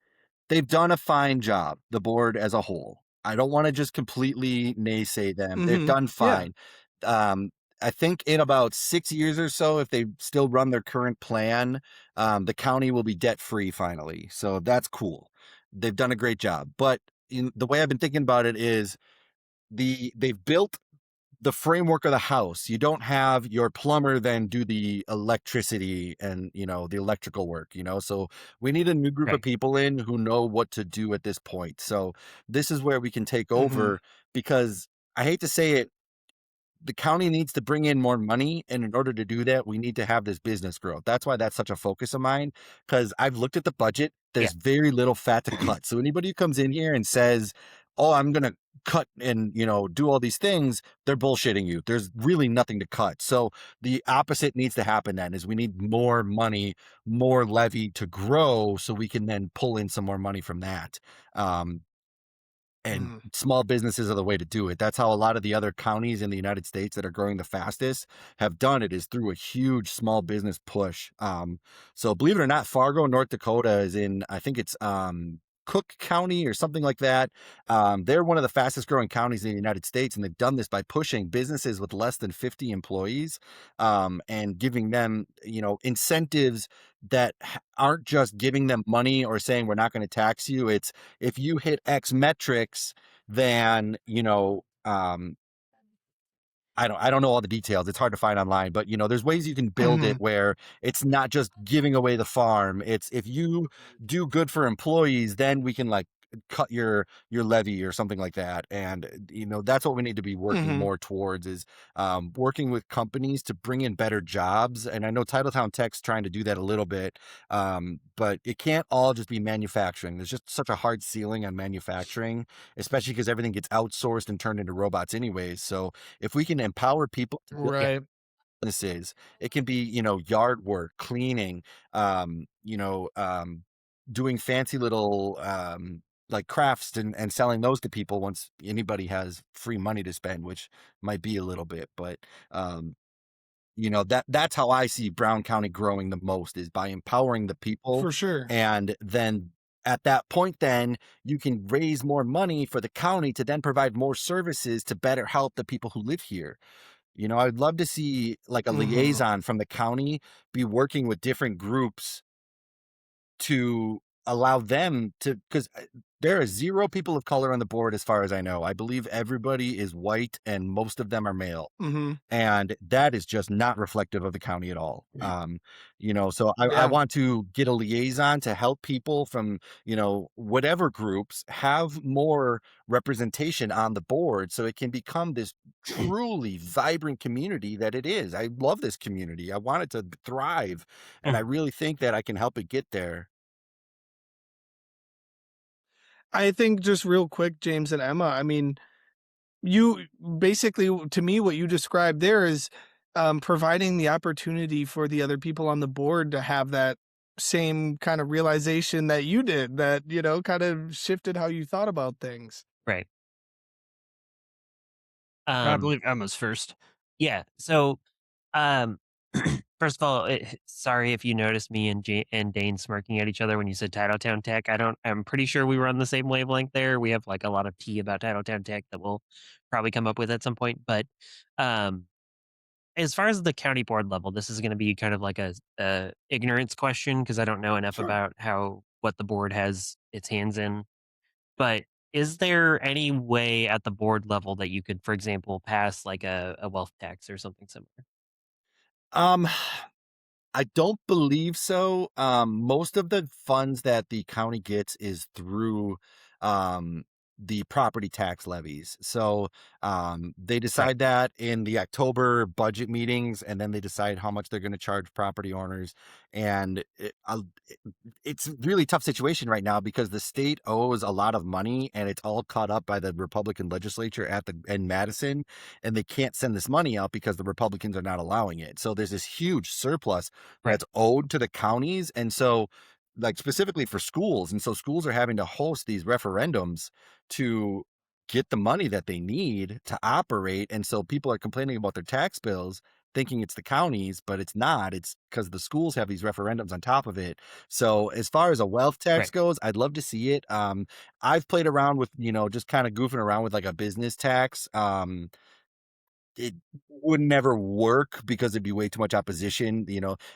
they've done a fine job, the board as a whole. I don't want to just completely naysay them. They've done Yeah. fine. Um, I think in about 6 years or so, if they still run their current plan, the county will be debt free finally. So that's cool. They've done a great job. But the way I've been thinking about it is they've built the framework of the house. You don't have your plumber then do the electricity and, the electrical work, so we need a new group of Right. people in who know what to do at this point. So this is where we can take Mhm. over, because I hate to say it, the county needs to bring in more money. And in order to do that, we need to have this business growth. That's why that's such a focus of mine, because I've looked at the budget. Yeah. There's very little fat to cut. So anybody who comes in here and says, oh, I'm going to cut and, do all these things, they're bullshitting you. There's really nothing to cut. So the opposite needs to happen then, is we need more money, more levy to grow so we can then pull in some more money from that. and Mhm. small businesses are the way to do it. That's how a lot of the other counties in the United States that are growing the fastest have done it, is through a huge small business push. So believe it or not, Fargo, North Dakota is in, I think it's Cook County or something like that. They're one of the fastest growing counties in the United States, and they've done this by pushing businesses with less than 50 employees, and giving them, incentives that aren't just giving them money or saying we're not going to tax you. It's, if you hit X metrics, then, I don't know all the details. It's hard to find online, but there's ways you can build it Mhm. where it's not just giving away the farm. It's, if you do good for employees, then we can like cut your levy or something like that. And that's what we need to be working Mhm. more towards, is working with companies to bring in better jobs. And I know Titletown Tech's trying to do that a little bit, but it can't all just be manufacturing. There's just such a hard ceiling on manufacturing, especially because everything gets outsourced and turned into robots anyways. So if we can empower people to build Yeah. Right. businesses, it can be, yard work, cleaning, um, you know, um, doing fancy little like crafts, and selling those to people once anybody has free money to spend, which might be a little bit, but um, that's how I see Brown County growing the most, is by empowering the people. For sure. And then at that point, then you can raise more money for the county to then provide more services to better help the people who live here. I'd love to see like a Mhm. liaison from the county be working with different groups to allow them to, because there are 0 people of color on the board as far as I know. I believe everybody is white and most of them are male. Mhm. And that is just not reflective of the county at all. So I Yeah. want to get a liaison to help people from, whatever groups have more representation on the board, so it can become this truly vibrant community that it is. I love this community. I want it to thrive. And I Mhm. really think that I can help it get there. I think just real quick, James and Emma, I mean, you basically, to me, what you described there is providing the opportunity for the other people on the board to have that same kind of realization that you did, that, kind of shifted how you thought about things. Right. I Um, believe Emma's first. yeah. So, um, first of all, sorry if you noticed me and and Dane smirking at each other when you said Titletown Tech. I'm pretty sure we were on the same wavelength there. We have like a lot of tea about Titletown Tech that we'll probably come up with at some point. But um, as far as the county board level, this is going to be kind of like a ignorance question because I don't know enough Sure. about what the board has its hands in. But is there any way at the board level that you could, for example, pass like a wealth tax or something similar? Um, I don't believe so. Most of the funds that the county gets is through um, the property tax levies. So they Right. decide that in the October budget meetings, and then they decide how much they're going to charge property owners. And it's a really tough situation right now because the state owes a lot of money, and it's all caught up by the Republican legislature in Madison, and they can't send this money out because the Republicans are not allowing it. So there's this huge surplus Right. that's owed to the counties. And so, like, specifically for schools. And so schools are having to host these referendums to get the money that they need to operate. And so people are complaining about their tax bills, thinking it's the counties, but it's not. It's because the schools have these referendums on top of it. So as far as a wealth tax Right. goes, I'd love to see it. I've played around with, just kind of goofing around with like a business tax. It would never work because it'd be way too much opposition.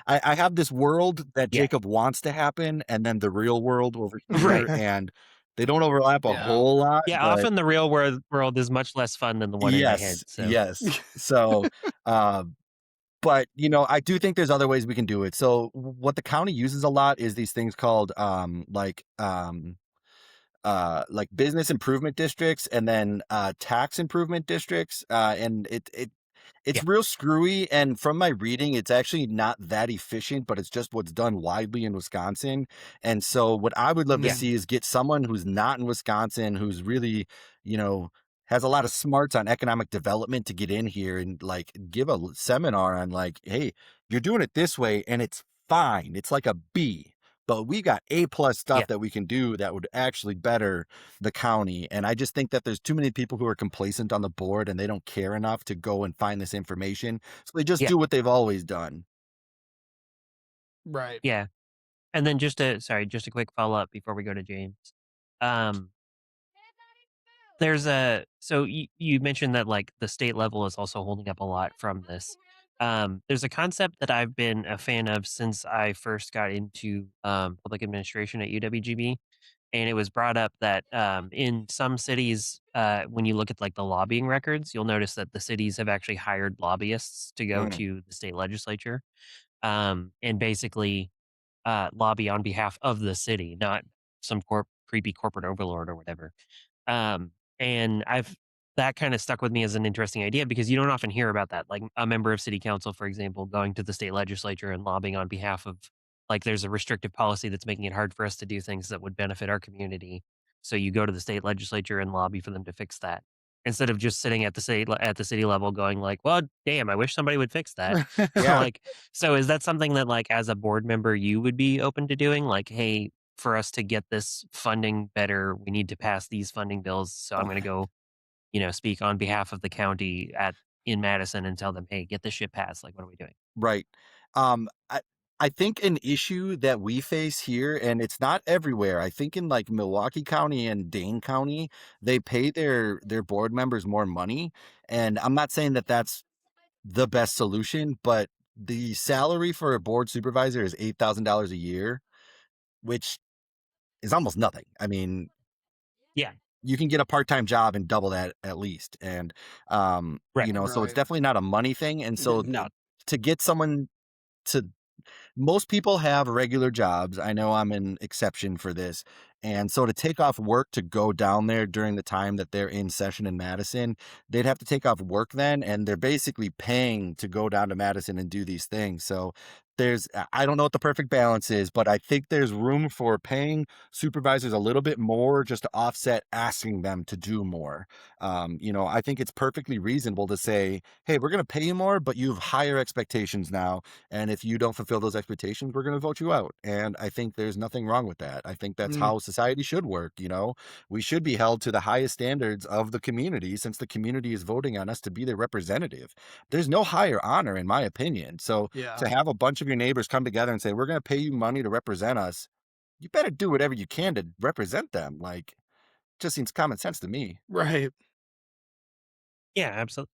I have this world that Yeah. Jacob wants to happen, and then the real world over Right. here, and they don't overlap a Yeah. whole lot. Yeah. But Often the real world is much less fun than the one in my head. yes, So yes. So, but I do think there's other ways we can do it. So what the county uses a lot is these things called like business improvement districts, and then tax improvement districts, and it's yeah. real screwy. And from my reading, it's actually not that efficient, but it's just what's done widely in Wisconsin. And so what I would love to Yeah. Mhm. see is get someone who's not in Wisconsin, who's really, you know, has a lot of smarts on economic development, to get in here and like give a seminar on like, hey, you're doing it this way and it's fine. It's like a B. but we got A+ Yeah. stuff that we can do that would actually better the county. And I just think that there's too many people who are complacent on the board and they don't care enough to go and find this information. So they just Yeah. do what they've always done. Right. Yeah. And then just a quick follow-up before we go to James. Um, so you mentioned that, like, the state level is also holding up a lot from this. There's a concept that I've been a fan of since I first got into, public administration at UWGB, and it was brought up that, in some cities, when you look at, like, the lobbying records, you'll notice that the cities have actually hired lobbyists to go Mm. to the state legislature, and basically lobby on behalf of the city, not some creepy corporate overlord or whatever. And I've that kind of stuck with me as an interesting idea because you don't often hear about that. Like a member of city council, for example, going to the state legislature and lobbying on behalf of, like, there's a restrictive policy that's making it hard for us to do things that would benefit our community. So you go to the state legislature and lobby for them to fix that. Instead of just sitting at the city level going like, well, damn, I wish somebody would fix that. Yeah. Like, so is that something that, like, as a board member you would be open to doing? Like, hey, for us to get this funding better, we need to pass these funding bills. So I'm going to go, speak on behalf of the county in Madison and tell them, hey, get this shit passed. Like, what are we doing? Right. Um, I I think an issue that we face here, and it's not everywhere. I think in like Milwaukee County and Dane County, they pay their board members more money, and I'm not saying that that's the best solution, but the salary for a board supervisor is $8,000 a year, which is almost nothing. I mean, Yeah. you can get a part-time job and double that at least. And Right. so it's Right. definitely not a money thing. And so No. to get someone to most people have regular jobs. I know I'm an exception for this. And so to take off work to go down there during the time that they're in session in Madison, they'd have to take off work then. And they're basically paying to go down to Madison and do these things. So I don't know what the perfect balance is, but I think there's room for paying supervisors a little bit more just to offset asking them to do more. I think it's perfectly reasonable to say, hey, we're going to pay you more, but you have higher expectations now. And if you don't fulfill those expectations, we're going to vote you out. And I think there's nothing wrong with that. I think that's Mm. how society should work. We should be held to the highest standards of the community since the community is voting on us to be their representative. There's no higher honor, in my opinion. So Yeah. to have a bunch of your neighbors come together and say, we're going to pay you money to represent us, you better do whatever you can to represent them. Like, just seems common sense to me. Right. Yeah, absolutely.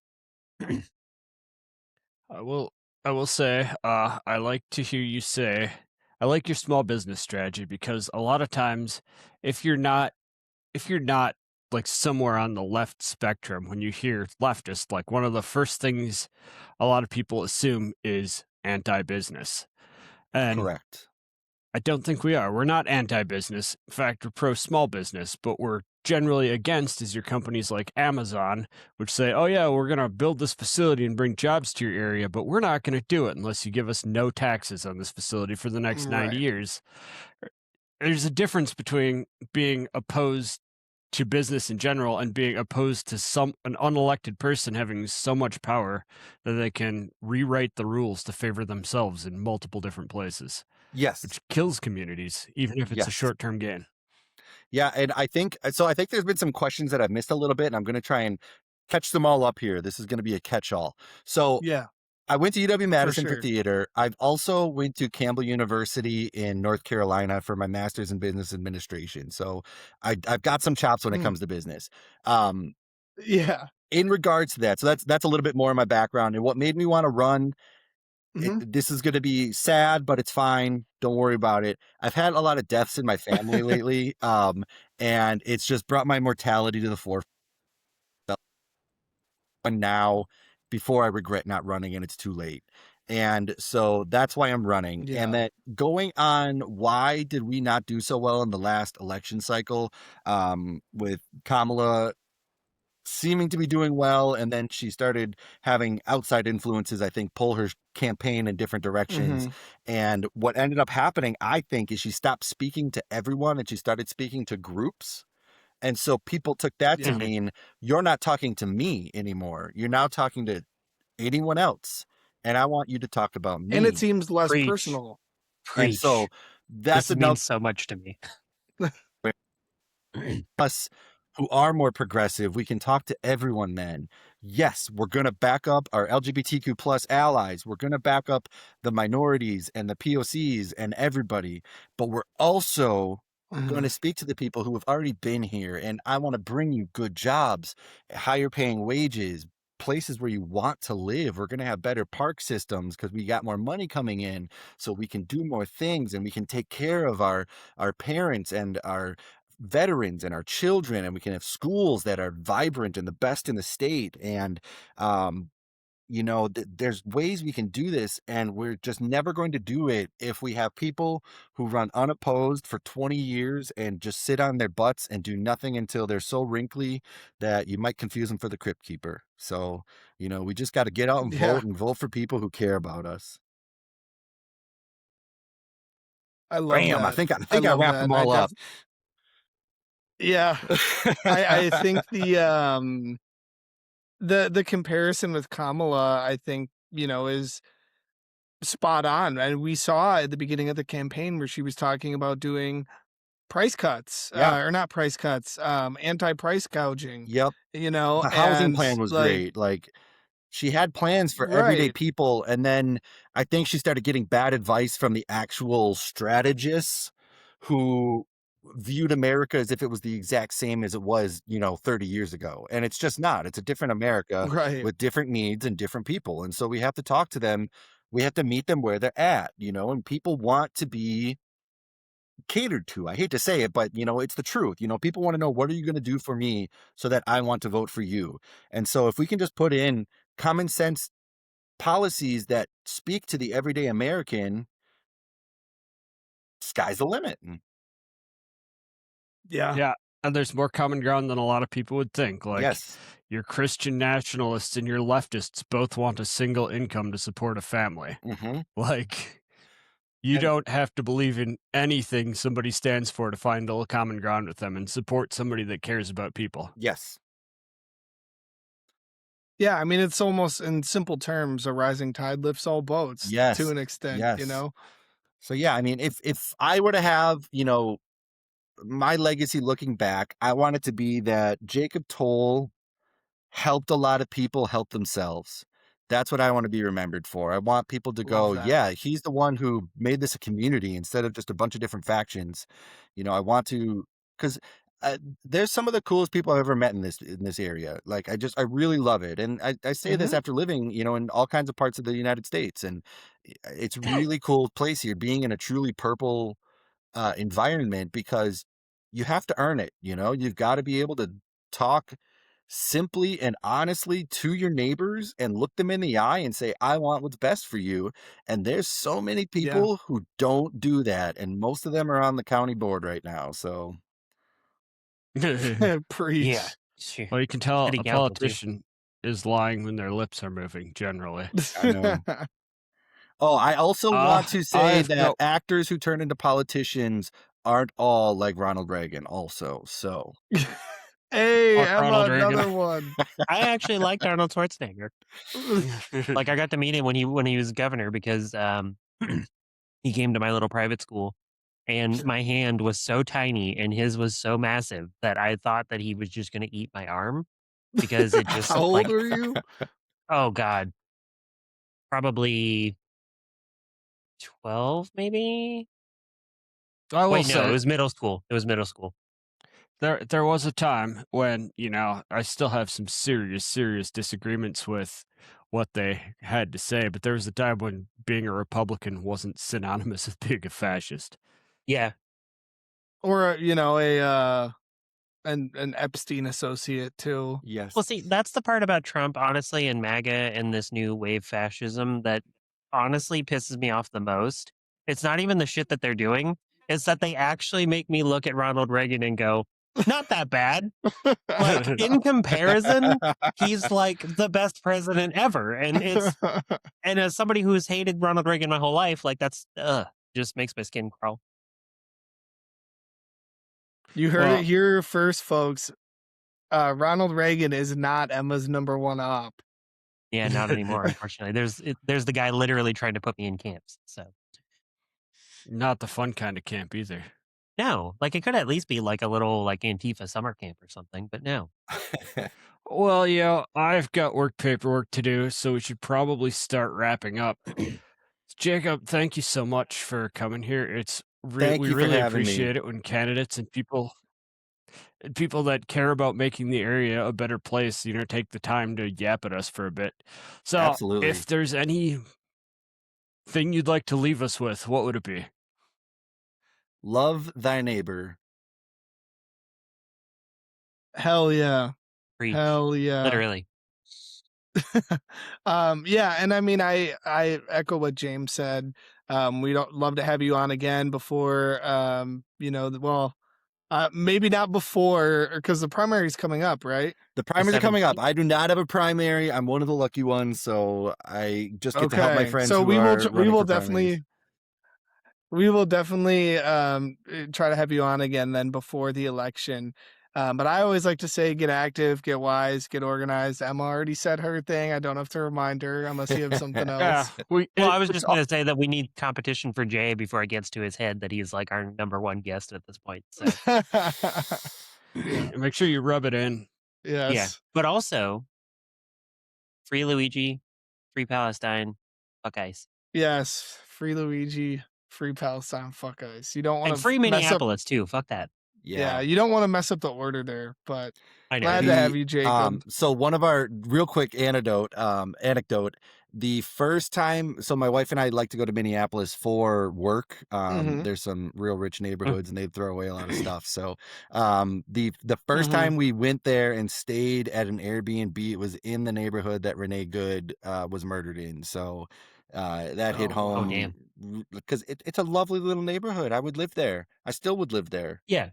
I will I will say, I like to hear you say I like your small business strategy because a lot of times if you're not like somewhere on the left spectrum, when you hear leftist, like one of the first things a lot of people assume is anti-business. And Correct. I don't think we are. We're not anti-business. In fact, we're pro-small business, but we're generally against is your companies like Amazon, which say, oh yeah, we're going to build this facility and bring jobs to your area, but we're not going to do it unless you give us no taxes on this facility for the next 90 Right. years. There's a difference between being opposed to business in general and being opposed to an unelected person having so much power that they can rewrite the rules to favor themselves in multiple different places, Yes. which kills communities, even if it's a Yes. short-term gain. Yeah, and I think there's been some questions that I've missed a little bit, and I'm going to try and catch them all up here. This is going to be a catch-all. So Yeah. I went to UW Madison for sure. theater. I've also went to Campbell University in North Carolina for my master's in business administration. So I've got some chops when it Mm. comes to business. Um, Yeah. in regards to that, so that's a little bit more of my background and what made me want to run. Mhm. This is going to be sad, but it's fine. Don't worry about it. I've had a lot of deaths in my family lately, and it's just brought my mortality to the forefront. And now, before I regret not running, and it's too late. And so that's why I'm running. Yeah. And that going on, why did we not do so well in the last election cycle, with Kamala seeming to be doing well, and then she started having outside influences, I think, pull her campaign in different directions. Mhm. And what ended up happening, I think, is she stopped speaking to everyone and she started speaking to groups. And so people took that to Yeah. mean you're not talking to me anymore. You're now talking to anyone else. And I want you to talk about And it me. seems less Preach. personal. And so Preach. that's This enough means so much to me. us who are more progressive. We can talk to everyone then. Yes, we're going to back up our LGBTQ plus allies. We're going to back up the minorities and the POCs and everybody, but we're also going to speak to the people who have already been here. And I want to bring you good jobs, higher paying wages, places where you want to live. We're going to have better park systems because we got more money coming in, so we can do more things and we can take care of our parents and our veterans and our children, and we can have schools that are vibrant and the best in the state. And um there's ways we can do this, and we're just never going to do it if we have people who run unopposed for 20 years and just sit on their butts and do nothing until they're so wrinkly that you might confuse them for the crypt keeper. So we just got to get out Yeah, and vote for people who care about us. I love Bam, that. I I think I love wrapped that, them and I all up. yeah, I think the comparison with Kamala, I think, is spot on. And we saw at the beginning of the campaign where she was talking about doing price cuts, Yeah. or not price cuts, anti-price gouging, Yep. The housing and plan was like, great. Like, she had plans for everyday right, people, and then I think she started getting bad advice from the actual strategists who viewed America as if it was the exact same as it was, 30 years ago. And it's just not. It's a different America right, with different needs and different people. And so we have to talk to them. We have to meet them where they're at, and people want to be catered to. I hate to say it, but it's the truth. People want to know, what are you going to do for me so that I want to vote for you? And so if we can just put in common sense policies that speak to the everyday American, sky's the limit. yeah, Yeah, and there's more common ground than a lot of people would think. Like, Yes. your Christian nationalists and your leftists both want a single income to support a family. Hmm. Like, you And don't have to believe in anything somebody stands for to find a common ground with them and support somebody that cares about people. yes, yeah. I mean, it's almost, in simple terms, a rising tide lifts all boats to yes, an extent, yes. So yeah, I mean, if I were to have, my legacy looking back, I want it to be that Jacob Toll helped a lot of people help themselves. That's what I want to be remembered for. I want people to Love go, that. yeah, he's the one who made this a community instead of just a bunch of different factions. I want to, because there's some of the coolest people I've ever met in this area. Like, I really love it, and I say this Hmm. after living, in all kinds of parts of the United States, and it's really cool place here, being in a truly purple environment, because you have to earn it. You've got to be able to talk simply and honestly to your neighbors and look them in the eye and say, I want what's best for you. And there's so many Yeah. people who don't do that. And most of them are on the county board right now. So Well, Preach. Yeah. Sure. you can tell City a council too. politician is lying when their lips are moving, generally. I know. Oh, I also want to I say have that no. actors who turn into politicians aren't all like Ronald Reagan also. So Hey, Fuck Emma, Ronald Reagan. another one. I actually liked Arnold Schwarzenegger. Like, I got to meet him when he was governor because he came to my little private school, and my hand was so tiny and his was so massive that I thought that he was just going to eat my arm because it just How old like, were you? oh God, probably 12 maybe. I will Wait, no, it say was middle school. It was middle school. there was a time when, I still have some serious disagreements with what they had to say, but there was a time when being a Republican wasn't synonymous with being a fascist. Yeah. Or an Epstein associate too. yes. Well, see, that's the part about Trump, honestly, and MAGA and this new wave fascism that honestly pisses me off the most. It's not even the shit that they're doing. It's that they actually make me look at Ronald Reagan and go, not that bad. Like, in comparison, he's like the best president ever. And as somebody who's hated Ronald Reagan my whole life, like, that's just makes my skin crawl. You heard Well, it here first, folks. Ronald Reagan is not Emma's number one op. Yeah, not anymore, unfortunately. There's the guy literally trying to put me in camps. So Not the fun kind of camp either. No, like it could at least be like a little like Antifa summer camp or something, but no. Well, yeah, I've got work paperwork to do, so we should probably start wrapping up. Jacob, thank you so much for coming here. Thank We you for really having me. appreciate it when candidates and people that care about making the area a better place, take the time to yap at us for a bit. So, Absolutely. if there's anything you'd like to leave us with, what would it be? Love thy neighbor. Hell yeah. Preach. Hell yeah. Literally. Yeah, and I mean, I echo what James said. We don't love to have you on again before, maybe not before, because the primary's coming up, right? The primaries are coming up. 17th? I do not have a primary. I'm one of the lucky ones, so I just get to help my Okay, friends so who are running for primaries. we will definitely try to have you on again then before the election. But I always like to say, get active, get wise, get organized. Emma already said her thing. I don't have to remind her unless you have something Yeah, else. Well, I was just going to say that we need competition for Jay before it gets to his head that he's like our number one guest at this point. So Yeah. make sure you rub it in. yeah, Yes. but also free Luigi, free Palestine, fuck ICE, Yes. Free Luigi, free Palestine, fuck ice. You don't want and to free mess up. Minneapolis too. Fuck that. Yeah, you don't want to mess up the order there, but I know. glad to have you, Jacob. So one of our real quick anecdote, the first time, so my wife and I like to go to Minneapolis for work. Mhm. There's some real rich neighborhoods and they throw away a lot of stuff. So the first Mhm. time we went there and stayed at an Airbnb, it was in the neighborhood that Renee Good was murdered in. So that hit Oh, wow. Oh home damn. because it's a lovely little neighborhood. I would live there. I still would live there. Yeah.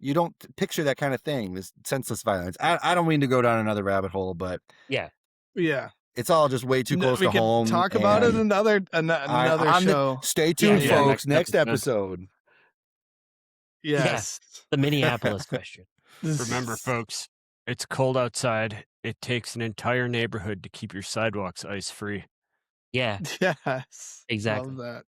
You don't picture that kind of thing, this senseless violence. I don't mean to go down another rabbit hole, but Yeah. Yeah. it's all just way too close We to could home. talk about it And another show. stay tuned, Yeah, folks. Next next episode. Yes. The Minneapolis question. Remember, folks, it's cold outside. It takes an entire neighborhood to keep your sidewalks ice free. Yeah, Yes. exactly. Love that.